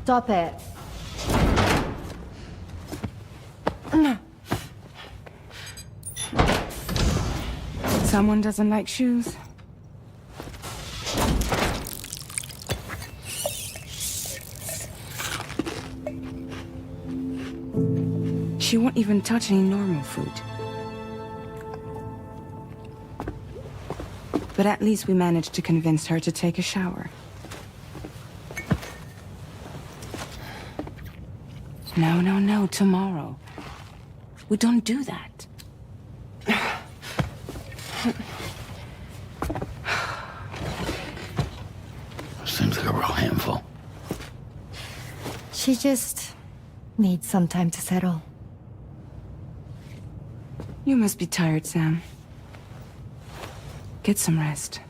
Stop it. Someone doesn't like shoes? She won't even touch any normal food. But at least we managed to convince her to take a shower. No, tomorrow. We don't do that. Seems like a real handful. She just needs some time to settle. You must be tired, Sam. Get some rest.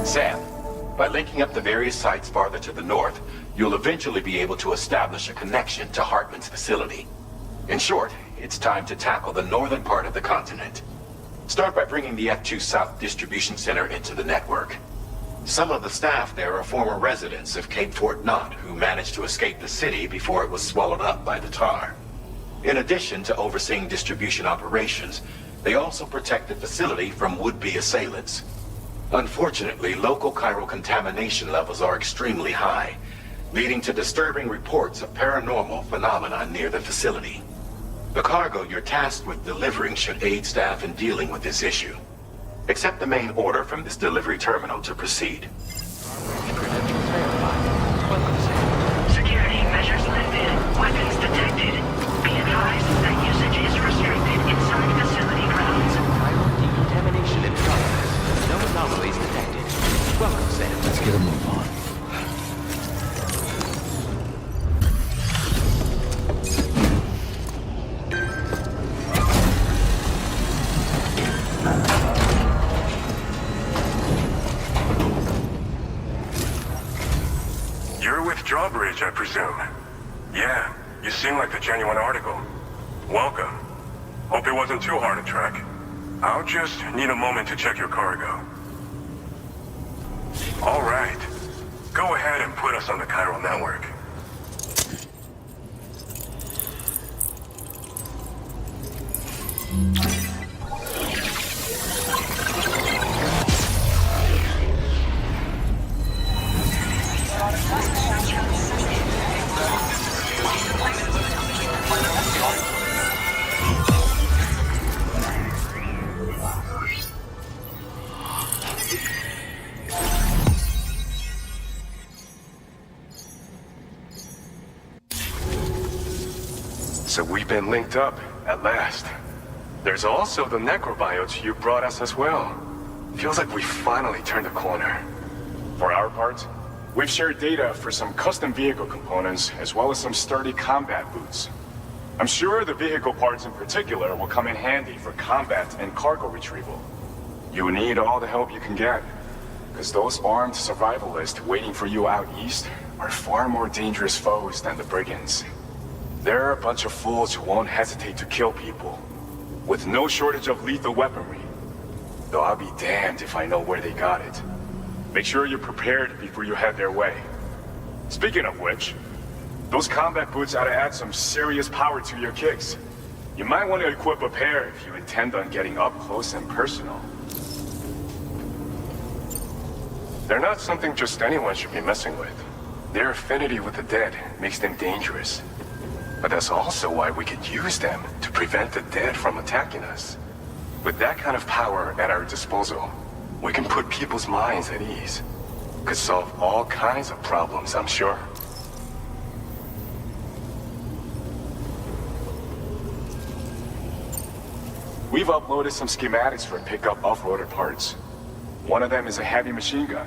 Sam, by linking up the various sites farther to the north, you'll eventually be able to establish a connection to Hartman's facility. In short, it's time to tackle the northern part of the continent. Start by bringing the F2 South Distribution Center into the network. Some of the staff there are former residents of Cape Fort Knott who managed to escape the city before it was swallowed up by the tar. In addition to overseeing distribution operations, they also protect the facility from would-be assailants. Unfortunately, local chiral contamination levels are extremely high, leading to disturbing reports of paranormal phenomena near the facility. The cargo you're tasked with delivering should aid staff in dealing with this issue. Accept the main order from this delivery terminal to proceed. Security measures lifted. Weapons detected. Be advised that usage is restricted inside facility grounds. Chiral decontamination in progress. No anomalies detected. Welcome, Sam. Let's get a move on. You're with Drawbridge, I presume. Yeah, you seem like the genuine article. Welcome. Hope it wasn't too hard to track. I'll just need a moment to check your cargo. All right. Go ahead and put us on the chiral network. So we've been linked up, at last. There's also the necrobiotes you brought us as well. Feels like we finally turned a corner. For our part, we've shared data for some custom vehicle components, as well as some sturdy combat boots. I'm sure the vehicle parts in particular will come in handy for combat and cargo retrieval. You need all the help you can get, because those armed survivalists waiting for you out east are far more dangerous foes than the brigands. They're a bunch of fools who won't hesitate to kill people, with no shortage of lethal weaponry. Though I'll be damned if I know where they got it. Make sure you're prepared before you head their way. Speaking of which, those combat boots ought to add some serious power to your kicks. You might want to equip a pair if you intend on getting up close and personal. They're not something just anyone should be messing with. Their affinity with the dead makes them dangerous. But that's also why we could use them to prevent the dead from attacking us. With that kind of power at our disposal, we can put people's minds at ease. Could solve all kinds of problems, I'm sure. We've uploaded some schematics for pickup off-roader parts. One of them is a heavy machine gun.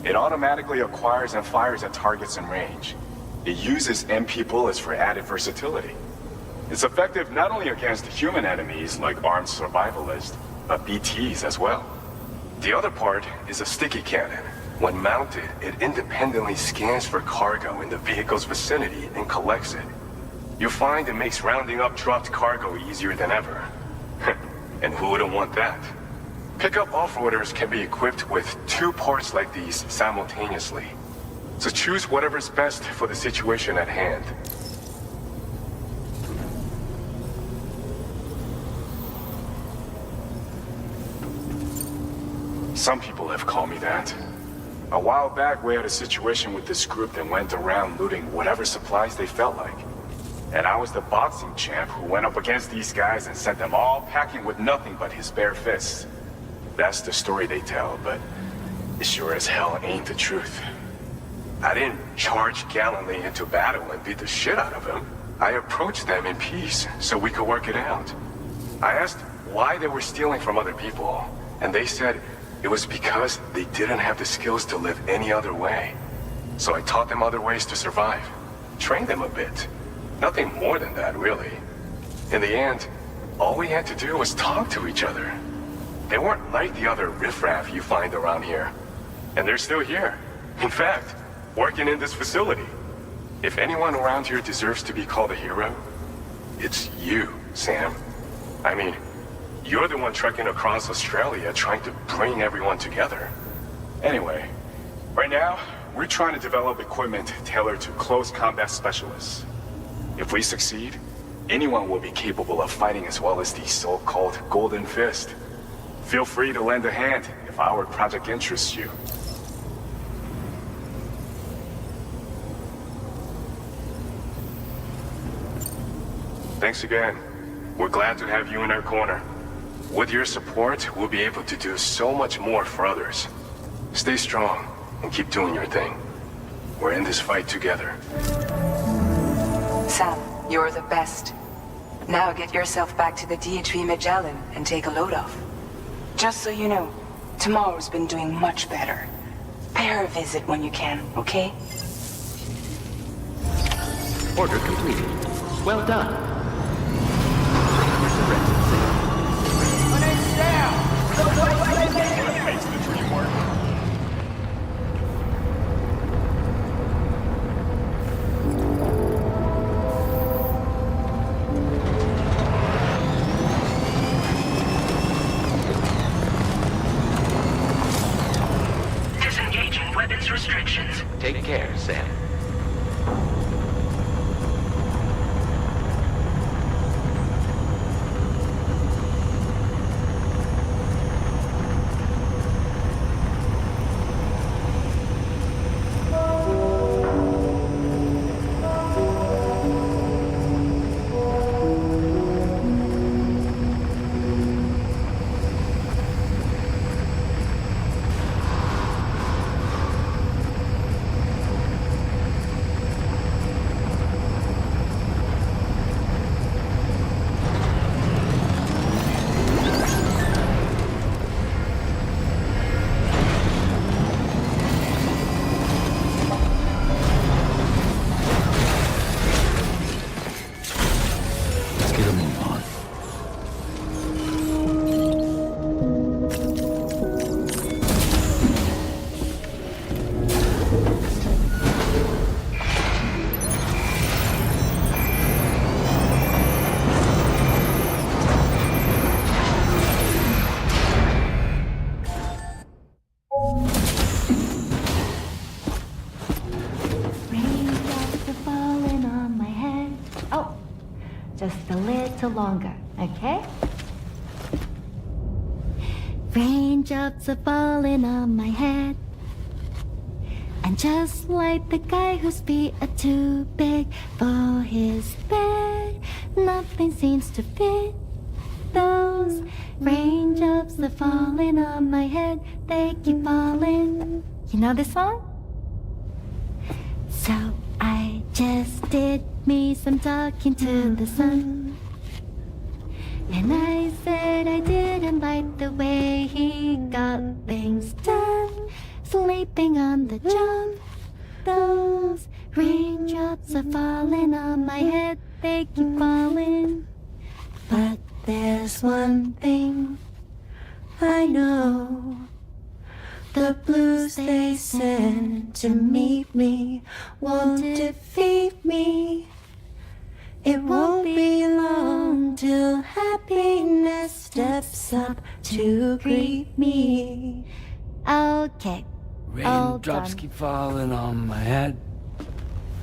It automatically acquires and fires at targets in range. It uses MP bullets for added versatility. It's effective not only against human enemies like armed survivalists, but BTs as well. The other part is a sticky cannon. When mounted, it independently scans for cargo in the vehicle's vicinity and collects it. You'll find it makes rounding up dropped cargo easier than ever. And who wouldn't want that? Pickup off-roaders can be equipped with 2 parts like these simultaneously. So choose whatever's best for the situation at hand. Some people have called me that. A while back, we had a situation with this group that went around looting whatever supplies they felt like. And I was the boxing champ who went up against these guys and sent them all packing with nothing but his bare fists. That's the story they tell, but it sure as hell ain't the truth. I didn't charge gallantly into battle and beat the shit out of them. I approached them in peace so we could work it out. I asked why they were stealing from other people, and they said it was because they didn't have the skills to live any other way. So I taught them other ways to survive, trained them a bit. Nothing more than that, really. In the end, all we had to do was talk to each other. They weren't like the other riffraff you find around here. And they're still here. In fact, working in this facility. If anyone around here deserves to be called a hero, it's you, Sam. I mean, you're the one trekking across Australia trying to bring everyone together. Anyway, right now, we're trying to develop equipment tailored to close combat specialists. If we succeed, anyone will be capable of fighting as well as the so-called Golden Fist. Feel free to lend a hand if our project interests you. Thanks again. We're glad to have you in our corner. With your support, we'll be able to do so much more for others. Stay strong and keep doing your thing. We're in this fight together. Sam, you're the best. Now get yourself back to the DHV Magellan and take a load off. Just so you know, tomorrow's been doing much better. Pay her a visit when you can, okay? Order completed. Well done. Makes the dream work. Disengaging weapons restrictions. Take care, Sam. Just a little longer, okay? Raindrops are falling on my head. And just like the guy whose feet are too big for his bed, nothing seems to fit. Those raindrops are falling on my head, they keep falling. You know this song? So I just did me some talking to the sun, and I said I didn't like the way he got things done. Sleeping on the job. Those raindrops are falling on my head, they keep falling. But there's one thing I know. The blues they send to meet me won't defeat me. It won't be long till happiness steps up to greet me. Okay. Raindrops keep falling on my head,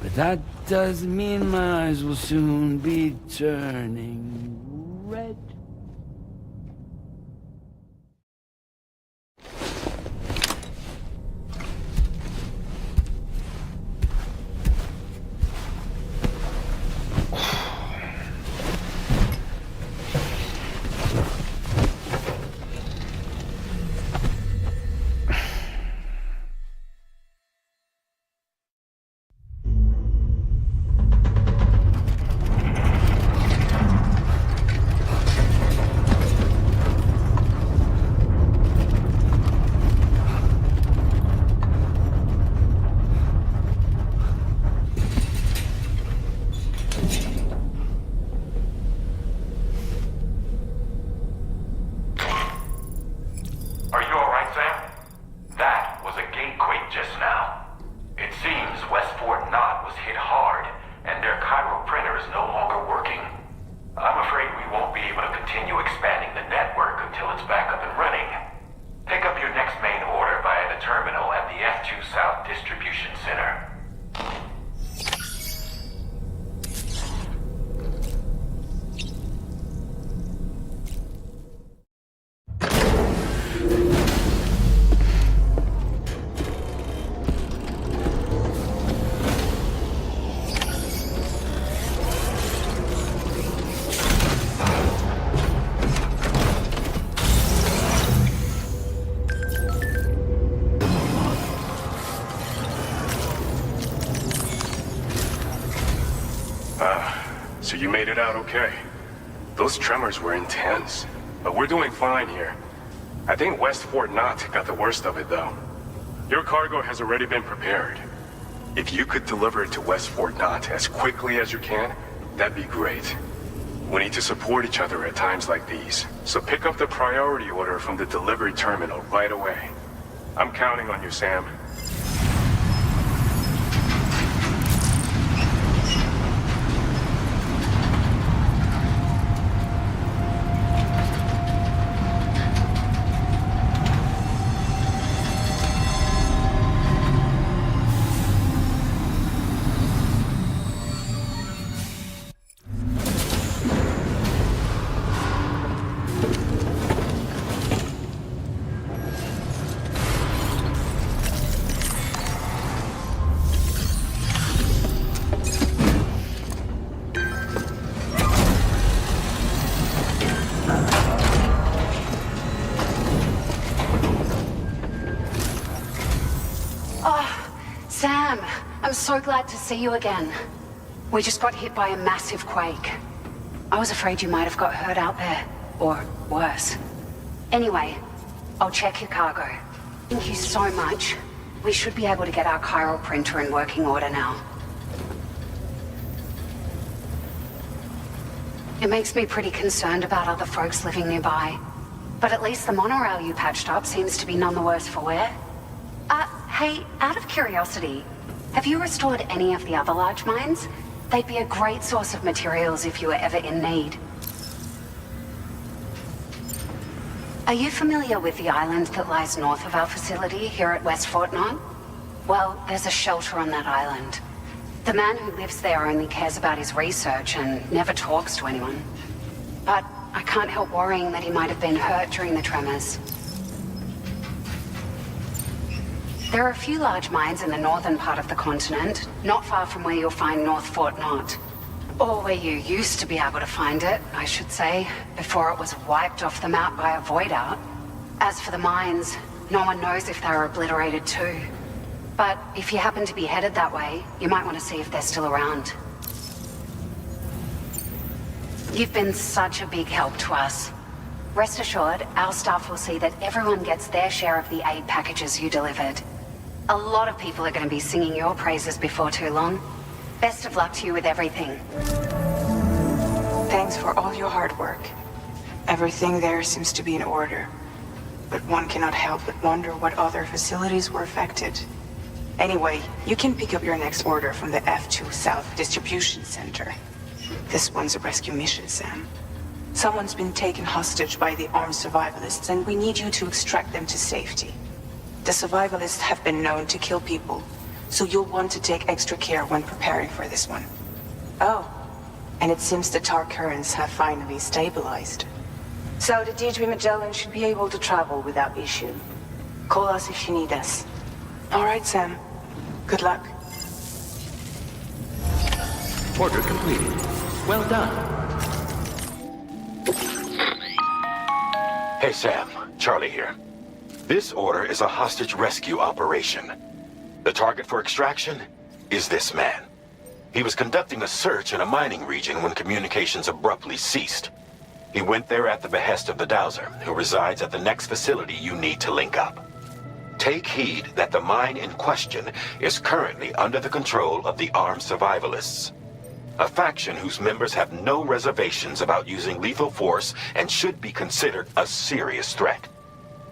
but that doesn't mean my eyes will soon be turning red. Are you alright, Sam? That was a gatequake just now. It seems West Fort Knott was hit hard, and their Cairo printer is no longer working. I'm afraid we won't be able to continue expanding the network until it's back up and running. Pick up your next main order via the terminal at the F2 South Distribution Center. So you made it out okay. Those tremors were intense, but we're doing fine here. I think West Fort Knott got the worst of it, though. Your cargo has already been prepared. If you could deliver it to West Fort Knott as quickly as you can, that'd be great. We need to support each other at times like these, so pick up the priority order from the delivery terminal right away. I'm counting on you, Sam. Sam, I'm so glad to see you again. We just got hit by a massive quake. I was afraid you might have got hurt out there, or worse. Anyway, I'll check your cargo. Thank you so much. We should be able to get our chiral printer in working order now. It makes me pretty concerned about other folks living nearby. But at least the monorail you patched up seems to be none the worse for wear. Hey, out of curiosity, have you restored any of the other large mines? They'd be a great source of materials if you were ever in need. Are you familiar with the island that lies north of our facility here at West Fort Knott? Well, there's a shelter on that island. The man who lives there only cares about his research and never talks to anyone. But I can't help worrying that he might have been hurt during the tremors. There are a few large mines in the northern part of the continent, not far from where you'll find North Fort Knott. Or where you used to be able to find it, I should say, before it was wiped off the map by a void out. As for the mines, no one knows if they were obliterated too. But if you happen to be headed that way, you might want to see if they're still around. You've been such a big help to us. Rest assured, our staff will see that everyone gets their share of the aid packages you delivered. A lot of people are going to be singing your praises before too long. Best of luck to you with everything. Thanks for all your hard work. Everything there seems to be in order. But one cannot help but wonder what other facilities were affected. Anyway, you can pick up your next order from the F2 South Distribution Center. This one's a rescue mission, Sam. Someone's been taken hostage by the armed survivalists, and we need you to extract them to safety. The survivalists have been known to kill people, so you'll want to take extra care when preparing for this one. Oh, and it seems the tar currents have finally stabilized. So the DHB Magellan should be able to travel without issue. Call us if you need us. All right, Sam. Good luck. Order completed. Well done. Hey, Sam. Charlie here. This order is a hostage rescue operation. The target for extraction is this man. He was conducting a search in a mining region when communications abruptly ceased. He went there at the behest of the Dowser, who resides at the next facility you need to link up. Take heed that the mine in question is currently under the control of the armed survivalists, a faction whose members have no reservations about using lethal force and should be considered a serious threat.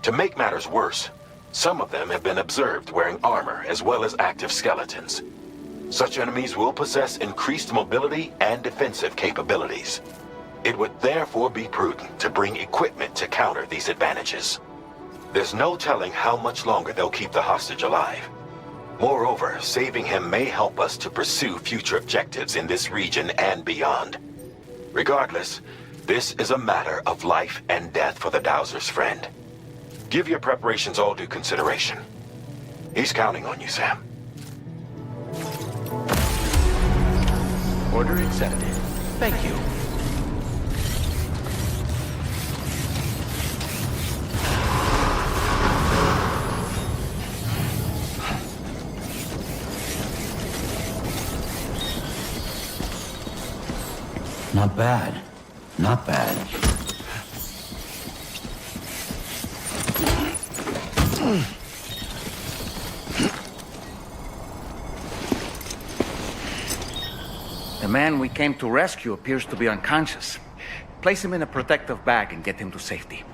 To make matters worse, some of them have been observed wearing armor as well as active skeletons. Such enemies will possess increased mobility and defensive capabilities. It would therefore be prudent to bring equipment to counter these advantages. There's no telling how much longer they'll keep the hostage alive. Moreover, saving him may help us to pursue future objectives in this region and beyond. Regardless, this is a matter of life and death for the Dowser's friend. Give your preparations all due consideration. He's counting on you, Sam. Order accepted. Thank you. Not bad. Not bad. The man we came to rescue appears to be unconscious. Place him in a protective bag and get him to safety.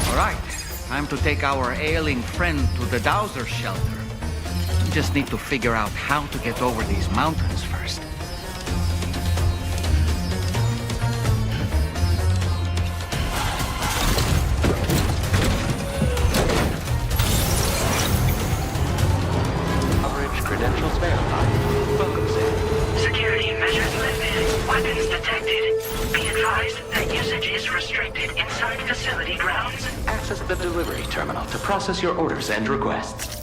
All right, time to take our ailing friend to the Dowser shelter. We just need to figure out how to get over these mountains first. Credentials verified. Welcome, Sam. Security measures lifted. Weapons detected. Be advised that usage is restricted inside facility grounds. Access the delivery terminal to process your orders and requests.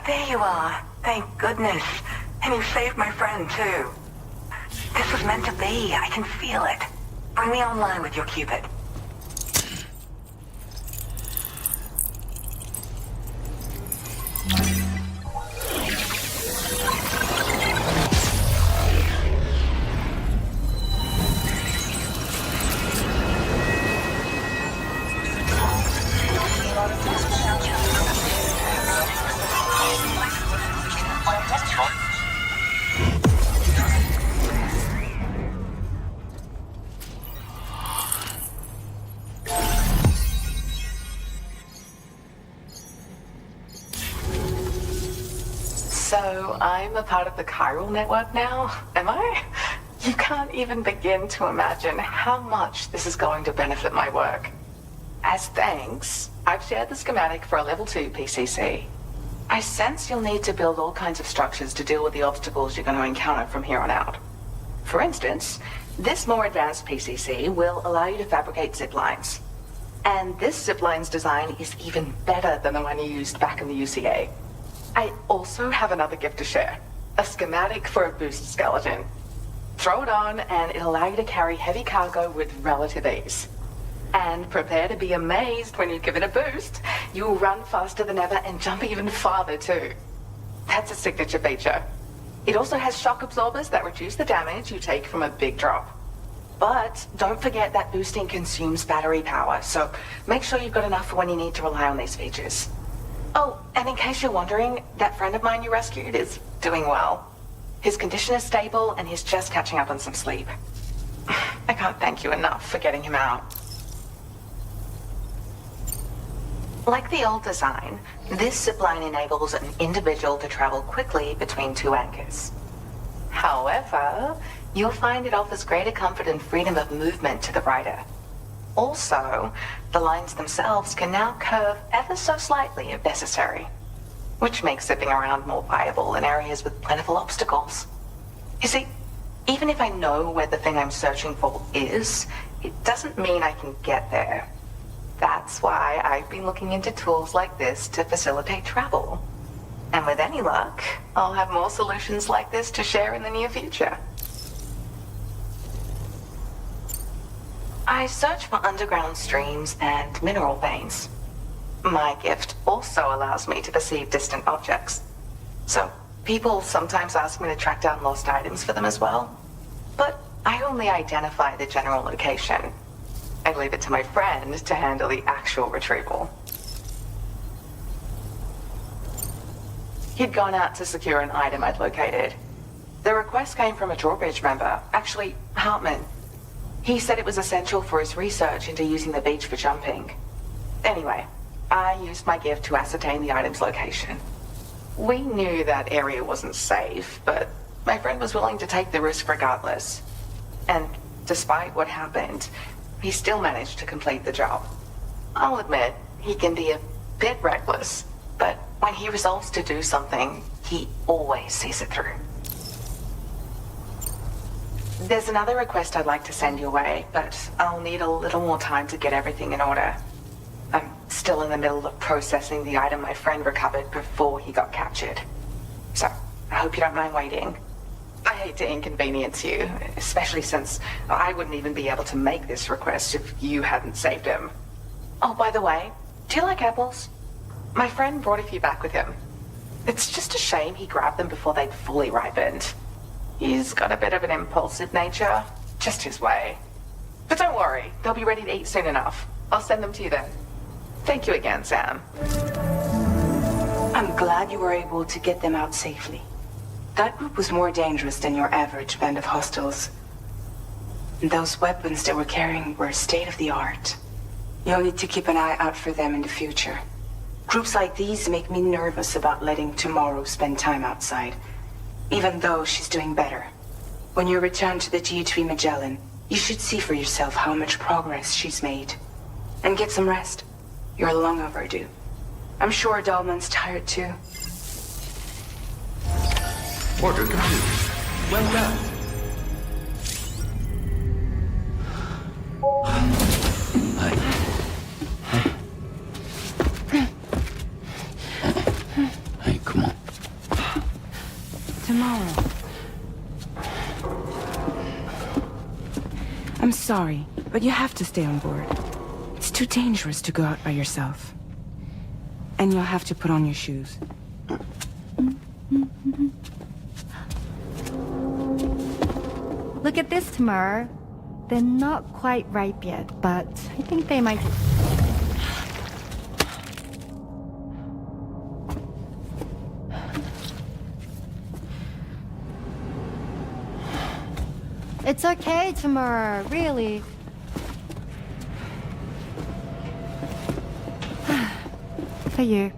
There you are. Thank goodness. And you saved my friend, too. This was meant to be. I can feel it. Bring me online with your Cupid. So I'm a part of the chiral network now, am I? You can't even begin to imagine how much this is going to benefit my work. as thanks, I've shared the schematic for a level 2 PCC. I sense you'll need to build all kinds of structures to deal with the obstacles you're going to encounter from here on out. For instance, this more advanced PCC will allow you to fabricate zip lines. And this zip line's design is even better than the one you used back in the UCA. I also have another gift to share. A schematic for a boost skeleton. Throw it on and it'll allow you to carry heavy cargo with relative ease. And prepare to be amazed when you give it a boost. You'll run faster than ever and jump even farther too. That's a signature feature. It also has shock absorbers that reduce the damage you take from a big drop. But don't forget that boosting consumes battery power, so make sure you've got enough for when you need to rely on these features. Oh, and in case you're wondering, that friend of mine you rescued is doing well. His condition is stable and he's just catching up on some sleep. I can't thank you enough for getting him out. Like the old design, this zipline enables an individual to travel quickly between 2 anchors. However, you'll find it offers greater comfort and freedom of movement to the rider. Also, the lines themselves can now curve ever so slightly if necessary, which makes zipping around more viable in areas with plentiful obstacles. You see, even if I know where the thing I'm searching for is, it doesn't mean I can get there. That's why I've been looking into tools like this to facilitate travel. And with any luck, I'll have more solutions like this to share in the near future. I search for underground streams and mineral veins. My gift also allows me to perceive distant objects. So, people sometimes ask me to track down lost items for them as well. But I only identify the general location. I leave it to my friend to handle the actual retrieval. He'd gone out to secure an item I'd located. The request came from a drawbridge member, actually, Hartman. He said it was essential for his research into using the beach for jumping. Anyway, I used my gift to ascertain the item's location. We knew that area wasn't safe, but my friend was willing to take the risk regardless. And despite what happened, he still managed to complete the job. I'll admit, he can be a bit reckless, but when he resolves to do something, he always sees it through. There's another request I'd like to send your way, but I'll need a little more time to get everything in order. I'm still in the middle of processing the item my friend recovered before he got captured. So, I hope you don't mind waiting. I hate to inconvenience you, especially since I wouldn't even be able to make this request if you hadn't saved him. Oh, by the way, do you like apples? My friend brought a few back with him. It's just a shame he grabbed them before they'd fully ripened. He's got a bit of an impulsive nature, just his way. But don't worry, they'll be ready to eat soon enough. I'll send them to you then. Thank you again, Sam. I'm glad you were able to get them out safely. That group was more dangerous than your average band of hostiles. Those weapons they were carrying were state-of-the-art. You'll need to keep an eye out for them in the future. Groups like these make me nervous about letting Tomorrow spend time outside, even though she's doing better. When you return to the DH Magellan, you should see for yourself how much progress she's made. And get some rest. You're long overdue. I'm sure Dahlman's tired too. Order complete. Well done. Hey, come on. Tomorrow. I'm sorry, but you have to stay on board. It's too dangerous to go out by yourself. And you'll have to put on your shoes. Look at this, Tamar. They're not quite ripe yet, but I think they might... It's okay, Tamar, really. For you.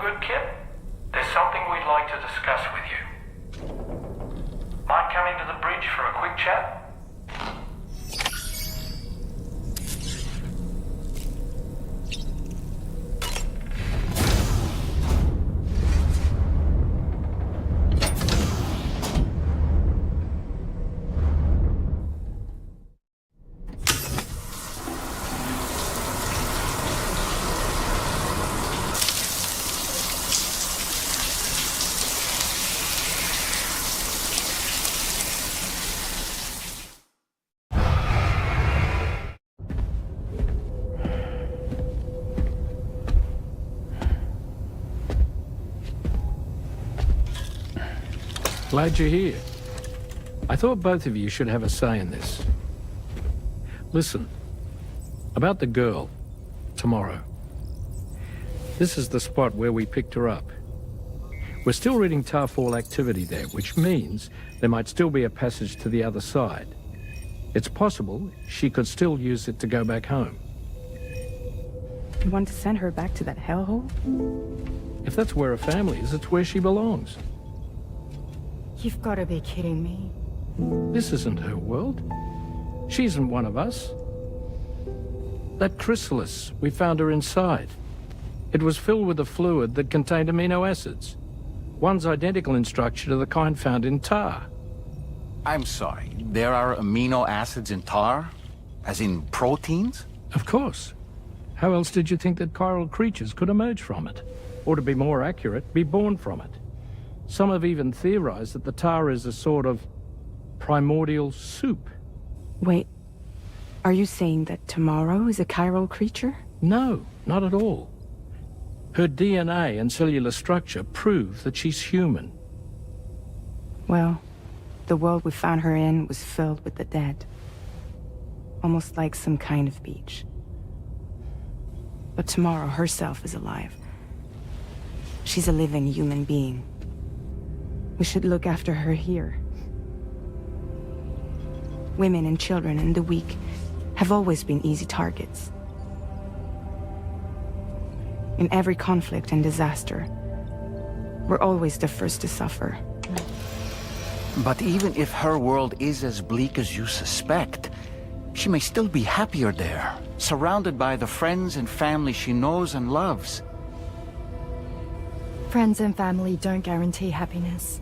good, Kip? There's something we'd like to discuss with you. Mind coming to the bridge for a quick chat? Glad you're here. I thought both of you should have a say in this. Listen, about the girl, tomorrow. This is the spot where we picked her up. We're still reading Tarfall activity there, which means there might still be a passage to the other side. It's possible she could still use it to go back home. You want to send her back to that hellhole? If that's where her family is, it's where she belongs. You've got to be kidding me. This isn't her world. She isn't one of us. That chrysalis, we found her inside. It was filled with a fluid that contained amino acids. One's identical in structure to the kind found in tar. I'm sorry, there are amino acids in tar? As in proteins? Of course. How else did you think that chiral creatures could emerge from it? Or to be more accurate, be born from it? Some have even theorized that the tar is a sort of primordial soup. Wait, are you saying that tomorrow is a chiral creature? No, not at all. Her DNA and cellular structure prove that she's human. Well, the world we found her in was filled with the dead. Almost like some kind of beach. But tomorrow herself is alive. She's a living human being. We should look after her here. Women and children and the weak have always been easy targets. In every conflict and disaster, we're always the first to suffer. But even if her world is as bleak as you suspect, she may still be happier there, surrounded by the friends and family she knows and loves. Friends and family don't guarantee happiness.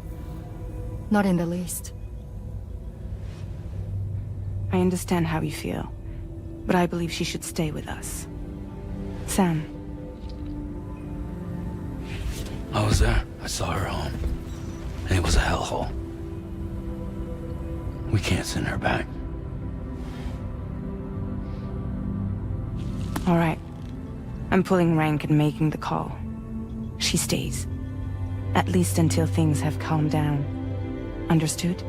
Not in the least. I understand how you feel, but I believe she should stay with us. Sam. I was there. I saw her home. And it was a hellhole. We can't send her back. All right. I'm pulling rank and making the call. She stays. At least until things have calmed down. Understood?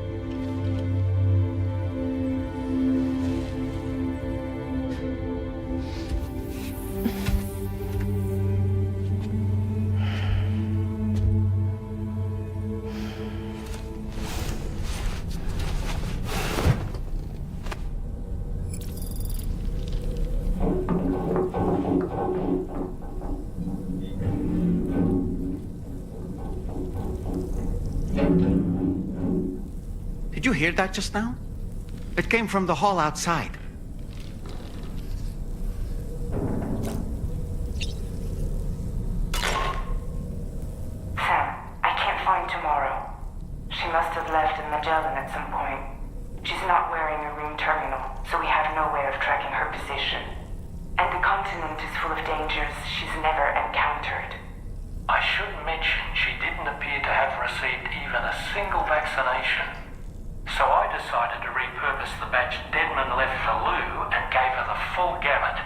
Did you hear that just now? It came from the hall outside. Sam, I can't find Tomorrow. She must have left in Magellan at some point. She's not wearing a room terminal, so we have no way of tracking her position. And the continent is full of dangers she's never encountered. I should mention she didn't appear to have received even a single vaccination. So I decided to repurpose the batch Deadman left for Lou and gave her the full gamut.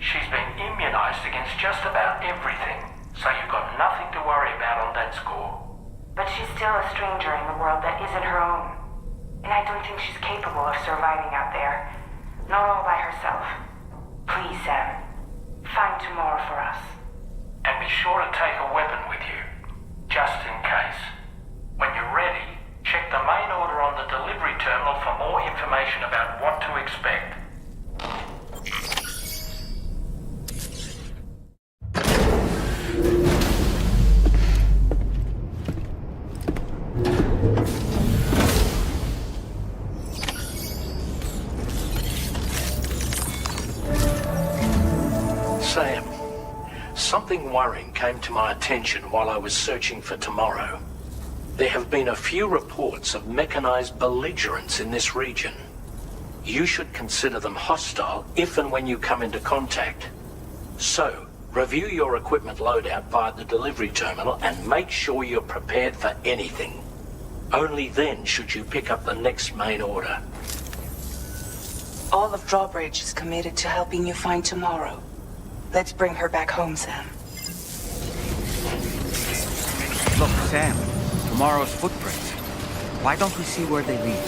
She's been immunized against just about everything, so you've got nothing to worry about on that score. But she's still a stranger in the world that isn't her own. And I don't think she's capable of surviving out there. Not all by herself. Please, Sam. Find Tomorrow for us. And be sure to take a weapon with you, just in case. When you're ready, check the main order on the delivery terminal for more information about what to expect. worrying came to my attention while I was searching for Tomorrow. There have been a few reports of mechanized belligerents in this region. You should consider them hostile if and when you come into contact. So, review your equipment loadout via the delivery terminal and make sure you're prepared for anything. Only then should you pick up the next main order. All of Drawbridge is committed to helping you find Tomorrow. Let's bring her back home, Sam. Look, Sam. Tomorrow's footprints. Why don't we see where they lead?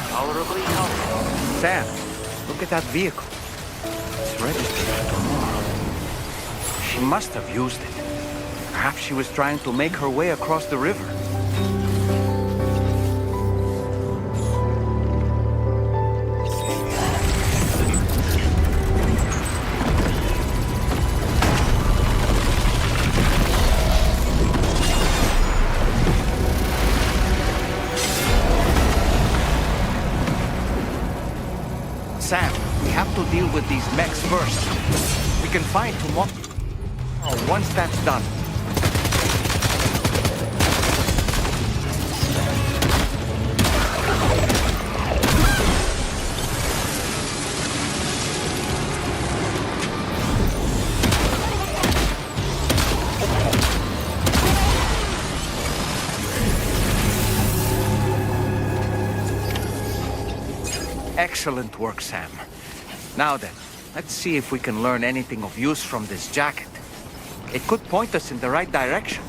Tolerably healthy. Sam, look at that vehicle. It's registered for Tomorrow. She must have used it. Perhaps she was trying to make her way across the river. Sam, we have to deal with these mechs first. We can find Tomorrow once that's done. Excellent work, Sam. Now then, let's see if we can learn anything of use from this jacket. It could point us in the right direction.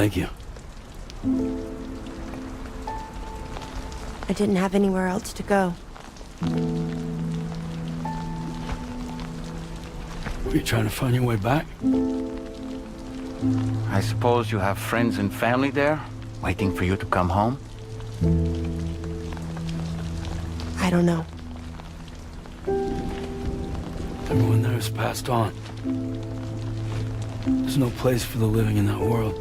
Thank you. I didn't have anywhere else to go. Were you trying to find your way back? I suppose you have friends and family there, waiting for you to come home? I don't know. Everyone there has passed on. There's no place for the living in that world.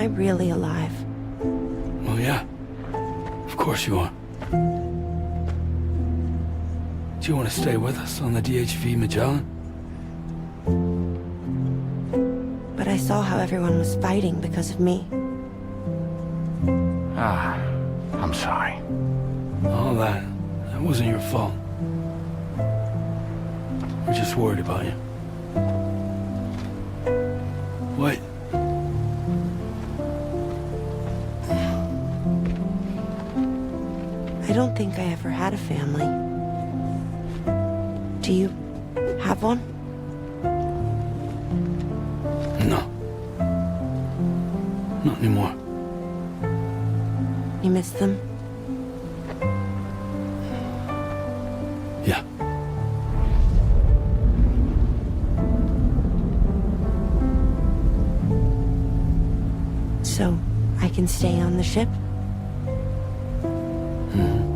I really alive? Well, yeah. Of course you are. Do you want to stay with us on the DHV Magellan? But I saw how everyone was fighting because of me. I'm sorry. All that wasn't your fault. We're just worried about you. What? I don't think I ever had a family. Do you have one? No. Not anymore. You miss them? Yeah. So, I can stay on the ship? Hmm.